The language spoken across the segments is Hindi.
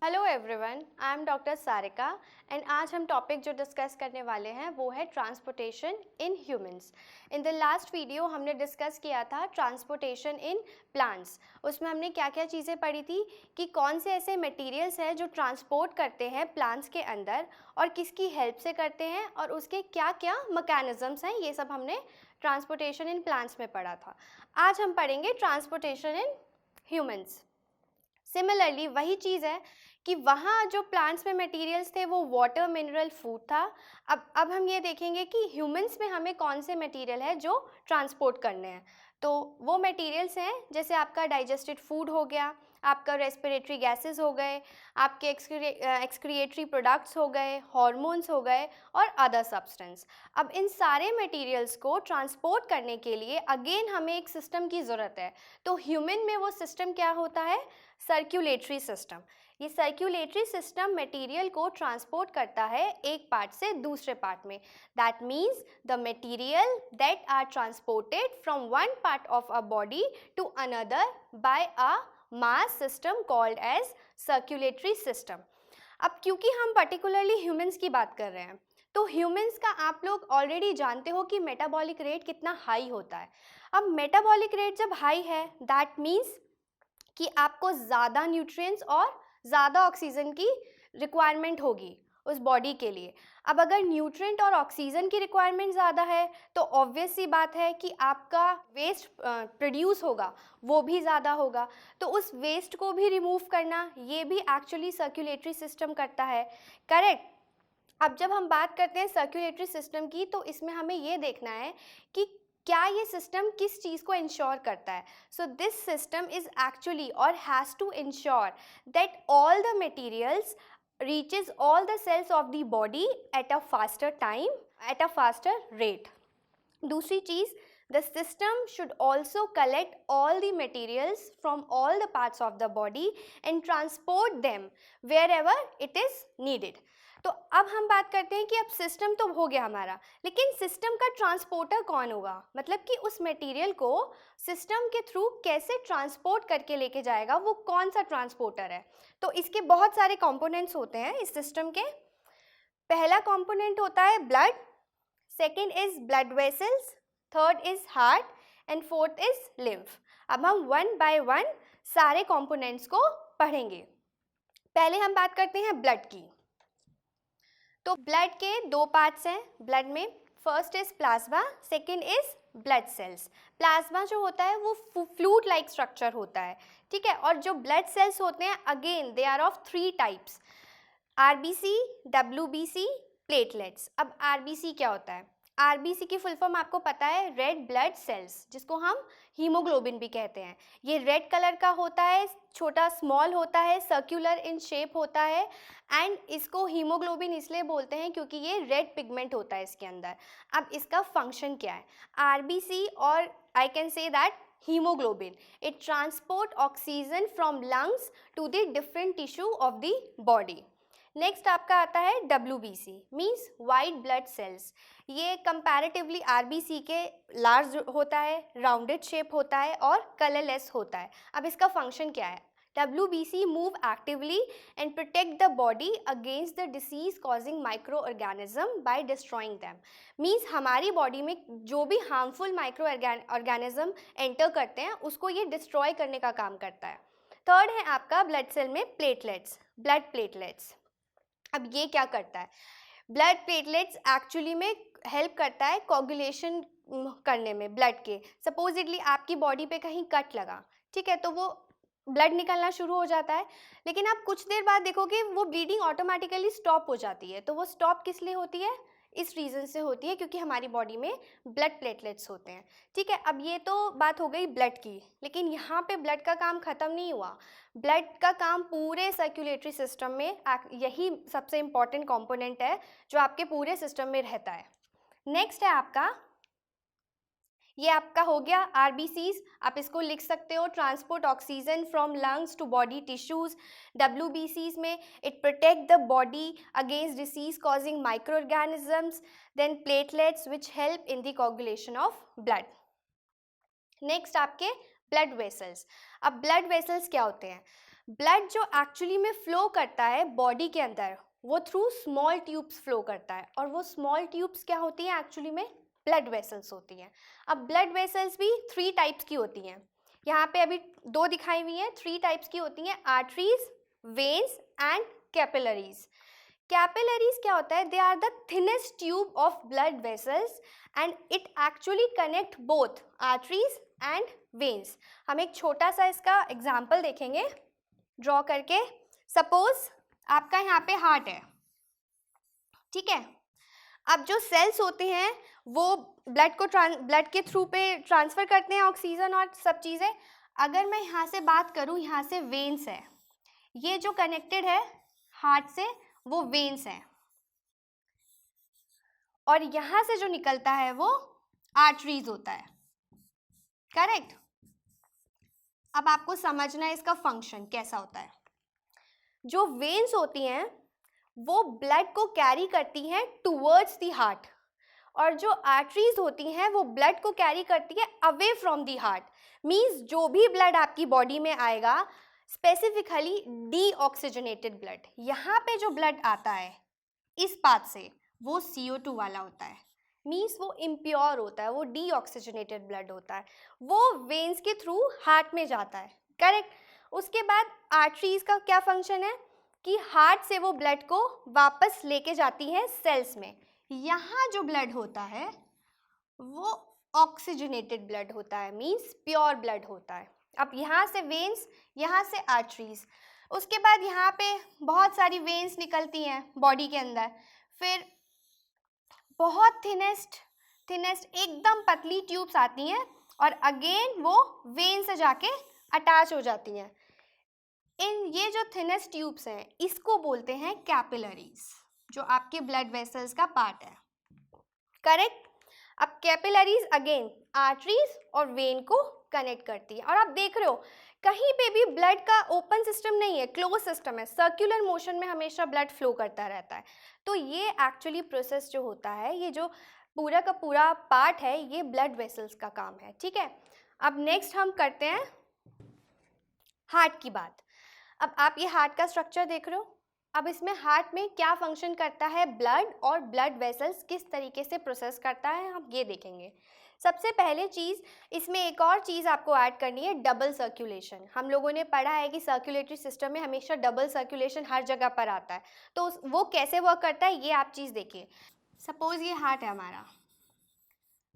Hello everyone, I am doctor Sarika and आज हम टॉपिक जो डिस्कस करने वाले हैं वो है transportation in humans. In the last video हमने डिस्कस किया था ट्रांसपोर्टेशन इन प्लांट्स। उसमें हमने क्या क्या चीज़ें पढ़ी थी कि कौन से ऐसे मटेरियल्स हैं जो ट्रांसपोर्ट करते हैं प्लांट्स के अंदर और किसकी हेल्प से करते हैं और उसके क्या क्या मैकेनिज़म्स हैं, ये सब हमने ट्रांसपोर्टेशन इन प्लांट्स में पढ़ा था। आज हम पढ़ेंगे ट्रांसपोर्टेशन इन ह्यूमंस। सिमिलरली वही चीज़ है कि वहाँ जो प्लांट्स में मटेरियल्स थे वो वाटर, मिनरल, फूड था। अब हम ये देखेंगे कि ह्यूमंस में हमें कौन से मटेरियल है जो ट्रांसपोर्ट करने हैं। तो वो मटेरियल्स हैं जैसे आपका डाइजेस्टेड फूड हो गया, आपका रेस्पिरेटरी गैसेस हो गए, आपके एक्सक्रिएटरी प्रोडक्ट्स हो गए, हार्मोन्स हो गए और अदर सब्सटेंस। अब इन सारे मटेरियल्स को ट्रांसपोर्ट करने के लिए अगेन हमें एक सिस्टम की ज़रूरत है। तो ह्यूमन में वो सिस्टम क्या होता है? Circulatory system. ये सर्कुलेटरी सिस्टम मटेरियल को ट्रांसपोर्ट करता है एक पार्ट से दूसरे पार्ट में। That means the material that are transported from one part of a body to another by a mass system called as circulatory system. अब क्योंकि हम पर्टिकुलरली ह्यूमंस की बात कर रहे हैं तो ह्यूमंस का आप लोग ऑलरेडी जानते हो कि मेटाबॉलिक रेट कितना हाई होता है। अब मेटाबॉलिक रेट जब हाई है दैट मीन्स कि आपको ज़्यादा न्यूट्रिएंट्स और ज़्यादा ऑक्सीजन की रिक्वायरमेंट होगी उस बॉडी के लिए। अब अगर न्यूट्रिएंट और ऑक्सीजन की रिक्वायरमेंट ज़्यादा है तो ऑब्वियस सी बात है कि आपका वेस्ट प्रोड्यूस होगा वो भी ज़्यादा होगा। तो उस वेस्ट को भी रिमूव करना ये भी एक्चुअली सर्कुलेटरी सिस्टम करता है, करेक्ट। अब जब हम बात करते हैं सर्कुलेटरी सिस्टम की तो इसमें हमें ये देखना है कि क्या ये सिस्टम किस चीज़ को इंश्योर करता है। So this system is actually और has to ensure that all the materials reaches all the cells of the body at a faster time, at a faster rate. दूसरी चीज़, the system should also collect all the materials from all the parts of the body and transport them wherever it is needed. तो अब हम बात करते हैं कि अब सिस्टम तो हो गया हमारा, लेकिन सिस्टम का ट्रांसपोर्टर कौन होगा, मतलब कि उस मटेरियल को सिस्टम के थ्रू कैसे ट्रांसपोर्ट करके लेके जाएगा, वो कौन सा ट्रांसपोर्टर है। तो इसके बहुत सारे कंपोनेंट्स होते हैं इस सिस्टम के। पहला कंपोनेंट होता है blood, second is blood vessels, third is heart and fourth is lymph. अब हम वन बाय वन सारे कंपोनेंट्स को पढ़ेंगे। पहले हम बात करते हैं ब्लड की। तो ब्लड के दो पार्ट्स हैं ब्लड में, first is plasma, second is blood cells. Plasma जो होता है वो फ्लूइड लाइक स्ट्रक्चर होता है, ठीक है। और जो ब्लड सेल्स होते हैं again they are of three types, RBC, WBC, platelets. अब आरबीसी क्या होता है? आरबीसी की फुल फॉर्म आपको पता है, रेड ब्लड सेल्स, जिसको हम हीमोग्लोबिन भी कहते हैं। ये रेड कलर का होता है, छोटा स्मॉल होता है, सर्कुलर इन शेप होता है एंड इसको हीमोग्लोबिन इसलिए बोलते हैं क्योंकि ये रेड पिगमेंट होता है इसके अंदर। अब इसका फंक्शन क्या है? आरबीसी और I can say that hemoglobin, it transport oxygen from lungs to the different tissue of the body. Next आपका आता है WBC, means white blood cells. ये कंपैरेटिवली आरबीसी के लार्ज होता है, राउंडेड शेप होता है और कलरलेस होता है। अब इसका फंक्शन क्या है? WBC move actively and protect the body against the disease causing micro organism by destroying them. Means हमारी बॉडी में जो भी हार्मफुल माइक्रो ऑर्गेनिज्म एंटर करते हैं उसको ये डिस्ट्रॉय करने का काम करता है। थर्ड है आपका ब्लड सेल में प्लेटलेट्स, ब्लड प्लेटलेट्स। अब ये क्या करता है? ब्लड प्लेटलेट्स एक्चुअली में हेल्प करता है कोगुलेशन करने में ब्लड के। सपोजिटली आपकी बॉडी पे कहीं कट लगा, ठीक है, तो वो ब्लड निकलना शुरू हो जाता है, लेकिन आप कुछ देर बाद देखोगे वो ब्लीडिंग ऑटोमेटिकली स्टॉप हो जाती है। तो वो स्टॉप किस लिए होती है? इस रीज़न से होती है क्योंकि हमारी बॉडी में ब्लड प्लेटलेट्स होते हैं, ठीक है। अब ये तो बात हो गई ब्लड की, लेकिन यहाँ पे ब्लड का काम ख़त्म नहीं हुआ। ब्लड का काम पूरे सर्कुलेटरी सिस्टम में, यही सबसे इम्पॉर्टेंट कंपोनेंट है जो आपके पूरे सिस्टम में रहता है। नेक्स्ट है आपका, ये आपका हो गया आरबीसीज, आप इसको लिख सकते हो, transport oxygen from lungs to body tissues. डब्ल्यूबीसीज में it protect the body against disease causing micro organisms. Then platelets which help in the coagulation of blood. Next आपके ब्लड वेसल्स। अब ब्लड वेसल्स क्या होते हैं? ब्लड जो एक्चुअली में फ्लो करता है बॉडी के अंदर वो थ्रू स्मॉल ट्यूब्स फ्लो करता है, और वो स्मॉल ट्यूब्स क्या होती हैं एक्चुअली में? ब्लड वेसल्स होती हैं। अब ब्लड वेसल्स भी 3 टाइप्स की होती हैं, यहाँ पे अभी 2 दिखाई हुई हैं। 3 टाइप्स की होती हैं, arteries, veins and capillaries. Capillaries क्या होता है? They are the thinnest tube of blood vessels and it actually connect both arteries and veins. हम एक छोटा सा इसका एग्जाम्पल देखेंगे ड्रॉ करके। सपोज आपका यहाँ पे हार्ट है, ठीक है। अब जो सेल्स होते हैं वो ब्लड के थ्रू पे ट्रांसफ़र करते हैं ऑक्सीजन और सब चीज़ें। अगर मैं यहाँ से बात करूँ, यहाँ से वेन्स है, ये जो कनेक्टेड है हार्ट से वो वेन्स है, और यहाँ से जो निकलता है वो आर्टरीज होता है, करेक्ट। अब आपको समझना है इसका फंक्शन कैसा होता है। जो वेन्स होती हैं वो ब्लड को कैरी करती हैं टूवर्ड्स द हार्ट, और जो आर्टरीज होती हैं वो ब्लड को कैरी करती है away from the heart. Means जो भी ब्लड आपकी बॉडी में आएगा, स्पेसिफिकली डीऑक्सीजनेटेड ब्लड, यहाँ पे जो ब्लड आता है इस पाथ से वो CO2 वाला होता है। मीन्स वो इम्प्योर होता है, वो डीऑक्सीजनेटेड ब्लड होता है, वो वेन्स के थ्रू हार्ट में जाता है, करेक्ट। उसके बाद आर्टरीज का क्या फंक्शन है कि हार्ट से वो ब्लड को वापस लेके जाती हैं सेल्स में। यहाँ जो ब्लड होता है वो ऑक्सीजनेटेड ब्लड होता है, मीन्स प्योर ब्लड होता है। अब यहाँ से वेन्स, यहाँ से आर्टरीज, उसके बाद यहाँ पे बहुत सारी वेन्स निकलती हैं बॉडी के अंदर, फिर बहुत थिनेस्ट एकदम पतली ट्यूब्स आती हैं, और अगेन वो वेन से जाके अटैच हो जाती हैं। इन ये जो थिनेस्ट ट्यूब्स हैं इसको बोलते हैं कैपिलरीज, जो आपके ब्लड वेसल्स का पार्ट है, करेक्ट। अब कैपिलरीज अगेन आर्टरीज और वेन को कनेक्ट करती है, और आप देख रहे हो कहीं पे भी ब्लड का ओपन सिस्टम नहीं है, क्लोज सिस्टम है, सर्कुलर मोशन में हमेशा ब्लड फ्लो करता रहता है। तो ये एक्चुअली प्रोसेस जो होता है, ये जो पूरा का पूरा पार्ट है, ये ब्लड वेसल्स का काम है, ठीक है। अब नेक्स्ट हम करते हैं हार्ट की बात। अब आप ये हार्ट का स्ट्रक्चर देख रहे हो। अब इसमें हार्ट में क्या फंक्शन करता है ब्लड, और ब्लड वेसल्स किस तरीके से प्रोसेस करता है, हम ये देखेंगे। सबसे पहले चीज़, इसमें एक और चीज़ आपको ऐड करनी है, डबल सर्कुलेशन। हम लोगों ने पढ़ा है कि सर्कुलेटरी सिस्टम में हमेशा डबल सर्कुलेशन हर जगह पर आता है, तो वो कैसे वर्क करता है ये आप चीज़ देखिए। सपोज़ ये हार्ट है हमारा,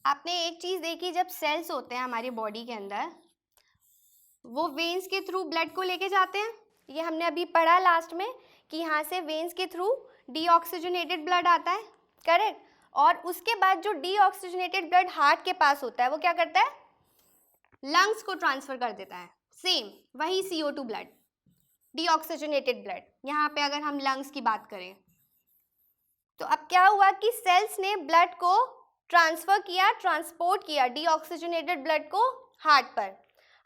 आपने एक चीज़ देखी, जब सेल्स होते हैं हमारी बॉडी के अंदर वो वेन्स के थ्रू ब्लड को लेके जाते हैं। ये हमने अभी पढ़ा लास्ट में कि यहाँ से वेन्स के थ्रू डीऑक्सीजनेटेड ब्लड आता है, करेक्ट। और उसके बाद जो डीऑक्सीजनेटेड ब्लड हार्ट के पास होता है वो क्या करता है? लंग्स को ट्रांसफर कर देता है। सेम वही CO2 ब्लड, डीऑक्सीजनेटेड ब्लड। यहाँ पे अगर हम लंग्स की बात करें तो अब क्या हुआ कि सेल्स ने ब्लड को ट्रांसफर किया, ट्रांसपोर्ट किया डीऑक्सीजनेटेड ब्लड को हार्ट पर।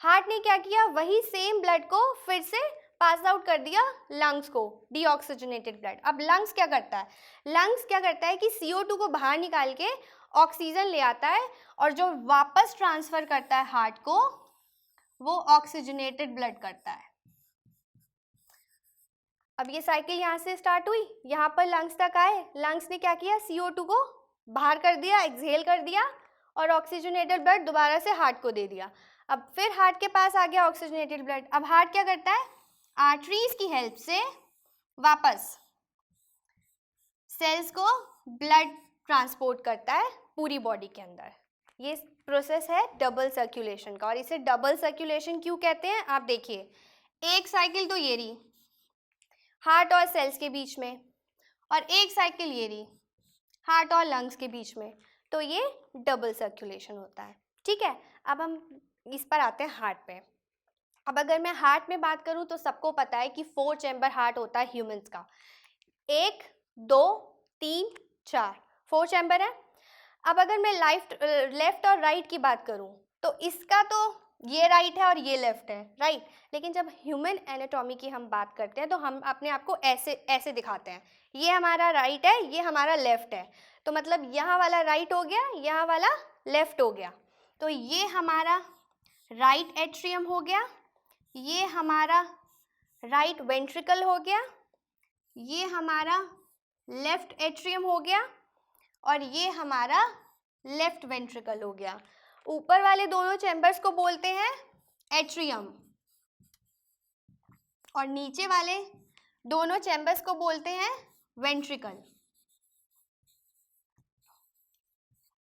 हार्ट ने क्या किया, वही सेम ब्लड को फिर से पास आउट कर दिया लंग्स को, डीऑक्सीजनेटेड ब्लड। अब लंग्स क्या करता है? लंग्स क्या करता है कि CO2 को बाहर निकाल के ऑक्सीजन ले आता है, और जो वापस ट्रांसफर करता है हार्ट को वो ऑक्सीजनेटेड ब्लड करता है। अब ये साइकिल यहाँ से स्टार्ट हुई, यहाँ पर लंग्स तक आए, लंग्स ने क्या किया, CO2 को बाहर कर दिया, एक्सहेल कर दिया, और ऑक्सीजनेटेड ब्लड दोबारा से हार्ट को दे दिया। अब फिर हार्ट के पास आ गया ऑक्सीजनेटेड ब्लड। अब हार्ट क्या करता है, आर्टरीज की हेल्प से वापस सेल्स को ब्लड ट्रांसपोर्ट करता है पूरी बॉडी के अंदर। ये प्रोसेस है डबल सर्कुलेशन का, और इसे डबल सर्कुलेशन क्यों कहते हैं आप देखिए। एक साइकिल तो ये रही हार्ट और सेल्स के बीच में, और एक साइकिल ये रही हार्ट और लंग्स के बीच में, तो ये डबल सर्कुलेशन होता है, ठीक है। अब हम इस पर आते हैं हार्ट पे। अब अगर मैं हार्ट में बात करूं तो सबको पता है कि 4 चैम्बर हार्ट होता है ह्यूमंस का, 1 2 3 4, 4 चैम्बर है। अब अगर मैं लेफ्ट और राइट की बात करूं तो इसका तो ये राइट है और ये लेफ्ट है, राइट। लेकिन जब ह्यूमन एनाटॉमी की हम बात करते हैं तो हम अपने आप को ऐसे दिखाते हैं, ये हमारा राइट है, ये हमारा लेफ्ट है। तो मतलब यहाँ वाला राइट हो गया, यहाँ वाला लेफ्ट हो गया। तो ये हमारा राइट एट्रियम हो गया, ये हमारा राइट वेंट्रिकल हो गया, ये हमारा लेफ्ट एट्रियम हो गया और ये हमारा लेफ्ट वेंट्रिकल हो गया। ऊपर वाले दोनों चैम्बर्स को बोलते हैं एट्रियम और नीचे वाले दोनों चैम्बर्स को बोलते हैं वेंट्रिकल।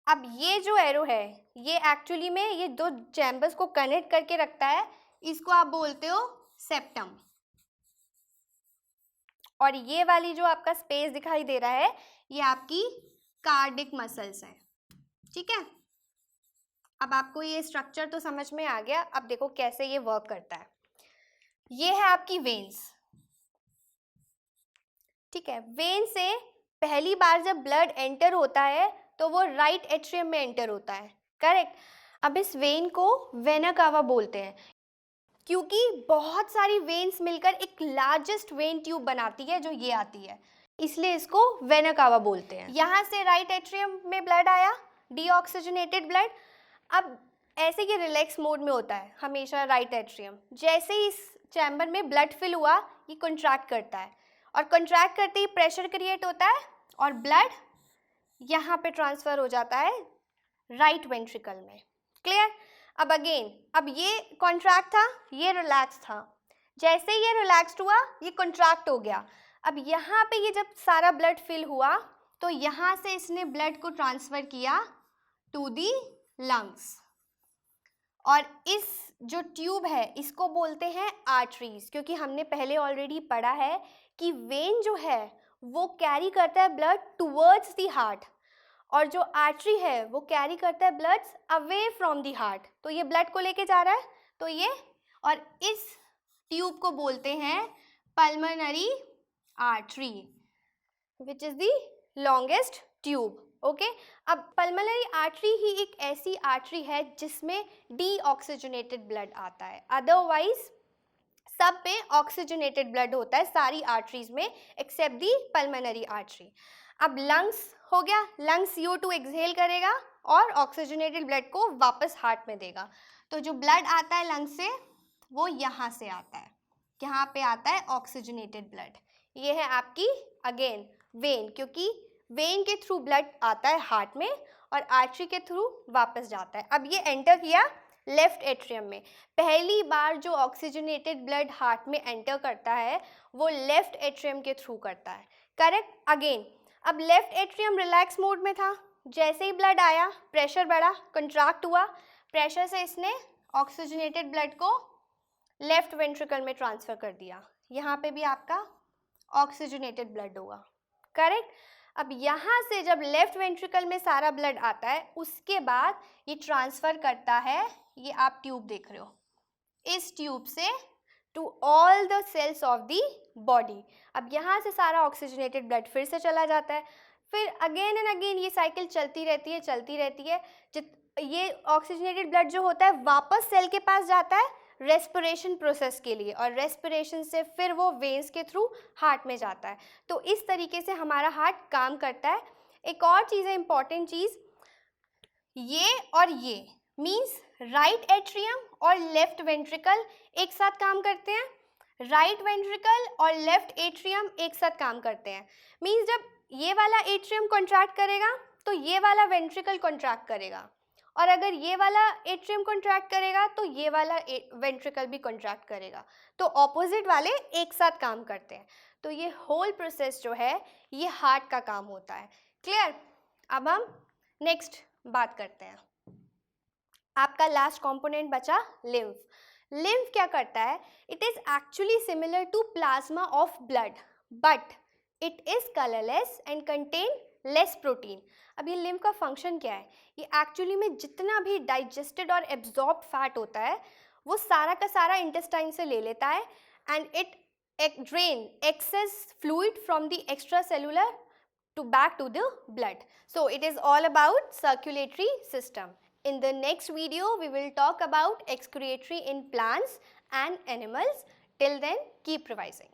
अब ये जो एरो है ये एक्चुअली में ये दो चैम्बर्स को कनेक्ट करके रखता है, इसको आप बोलते हो सेप्टम। और ये वाली जो आपका स्पेस दिखाई दे रहा है ये आपकी कार्डिक मसल्स है। ठीक है, अब आपको ये स्ट्रक्चर तो समझ में आ गया। अब देखो कैसे ये वर्क करता है। ये है आपकी वेन्स। ठीक है, वेन से पहली बार जब ब्लड एंटर होता है तो वो राइट एट्रियम में एंटर होता है, करेक्ट। अब इस वेन को वेना कावा बोलते हैं क्योंकि बहुत सारी वेन्स मिलकर एक लार्जेस्ट वेन ट्यूब बनाती है जो ये आती है, इसलिए इसको वेना कावा बोलते हैं। यहाँ से राइट एट्रियम में ब्लड आया, डीऑक्सीजनेटेड ब्लड। अब ऐसे ये रिलैक्स मोड में होता है हमेशा राइट एट्रियम। जैसे ही इस चैम्बर में ब्लड फिल हुआ ये कंट्रैक्ट करता है और कंट्रैक्ट करते ही प्रेशर क्रिएट होता है और ब्लड यहाँ पे ट्रांसफ़र हो जाता है राइट वेंट्रिकल में। क्लियर। अब अगेन, अब ये कॉन्ट्रैक्ट था, ये रिलैक्स था। जैसे ये रिलैक्स्ड हुआ ये कॉन्ट्रैक्ट हो गया। अब यहाँ पे ये जब सारा ब्लड फिल हुआ तो यहाँ से इसने ब्लड को ट्रांसफ़र किया टू दी लंग्स और इस जो ट्यूब है इसको बोलते हैं आर्टरीज, क्योंकि हमने पहले ऑलरेडी पढ़ा है कि वेन जो है वो कैरी करता है ब्लड टुवर्ड्स दी हार्ट और जो आर्टरी है वो कैरी करता है blood away from the heart. तो ये ब्लड को लेके जा रहा है, तो ये, और इस ट्यूब को बोलते हैं pulmonary artery which is the longest tube. Okay, अब पल्मोनरी आर्टरी ही एक ऐसी आर्टरी है जिसमें डीऑक्सीजनेटेड ब्लड आता है, अदरवाइज सब पे ऑक्सीजनेटेड ब्लड होता है सारी आर्टरीज में एक्सेप्ट दी पल्मोनरी आर्टरी। अब लंग्स हो गया, लंग्स CO2 एक्सहेल करेगा और ऑक्सीजनेटेड ब्लड को वापस हार्ट में देगा। तो जो ब्लड आता है लंग्स से वो यहाँ से आता है, यहाँ पे आता है ऑक्सीजनेटेड ब्लड। ये है आपकी अगेन वेन, क्योंकि वेन के थ्रू ब्लड आता है हार्ट में और आर्टरी के थ्रू वापस जाता है। अब ये एंटर किया लेफ्ट एट्रियम में। पहली बार जो ऑक्सीजनेटेड ब्लड हार्ट में एंटर करता है वो लेफ्ट एट्रियम के थ्रू करता है, करेक्ट। अगेन, अब लेफ्ट एट्रियम रिलैक्स मोड में था, जैसे ही ब्लड आया प्रेशर बढ़ा, कंट्रैक्ट हुआ, प्रेशर से इसने ऑक्सीजनेटेड ब्लड को लेफ्ट वेंट्रिकल में ट्रांसफ़र कर दिया। यहाँ पे भी आपका ऑक्सीजनेटेड ब्लड होगा, करेक्ट। अब यहाँ से जब लेफ्ट वेंट्रिकल में सारा ब्लड आता है उसके बाद ये ट्रांसफ़र करता है, ये आप ट्यूब देख रहे हो, इस ट्यूब से to all the cells of the body. अब यहाँ से सारा ऑक्सीजनेटेड ब्लड फिर से चला जाता है, फिर अगेन एंड अगेन ये साइकिल चलती रहती है। ये ऑक्सीजनेटेड ब्लड जो होता है वापस सेल के पास जाता है रेस्पिरेशन प्रोसेस के लिए और रेस्पिरेशन से फिर वो वेन्स के थ्रू हार्ट में जाता है। तो इस तरीके से हमारा हार्ट काम करता है। एक और चीज़ है, इम्पॉर्टेंट चीज़, ये और ये मीन्स राइट एट्रियम और लेफ्ट वेंट्रिकल एक साथ काम करते हैं। राइट वेंट्रिकल और लेफ्ट एट्रियम एक साथ काम करते हैं। मीन्स जब ये वाला एट्रियम कॉन्ट्रैक्ट करेगा तो ये वाला वेंट्रिकल कॉन्ट्रैक्ट करेगा, और अगर ये वाला एट्रियम कॉन्ट्रैक्ट करेगा तो ये वाला वेंट्रिकल भी कॉन्ट्रैक्ट करेगा। तो ऑपोजिट वाले एक साथ काम करते हैं। तो ये होल प्रोसेस जो है ये हार्ट का काम होता है। क्लियर। अब हम नेक्स्ट बात करते हैं। आपका लास्ट कंपोनेंट बचा लिम्फ। लिम्फ क्या करता है? It is actually similar to plasma of blood but it is colourless and contain less protein. अब ये लिम्फ का फंक्शन क्या है? ये एक्चुअली में जितना भी डाइजेस्टेड और एब्जॉर्ब्ड फैट होता है वो सारा का सारा इंटेस्टाइन से ले लेता है and it drain access fluid from the extra cellular to back to the blood. So it is all about circulatory system. In the next video we will talk about excretory in plants and animals. Till then, keep revising.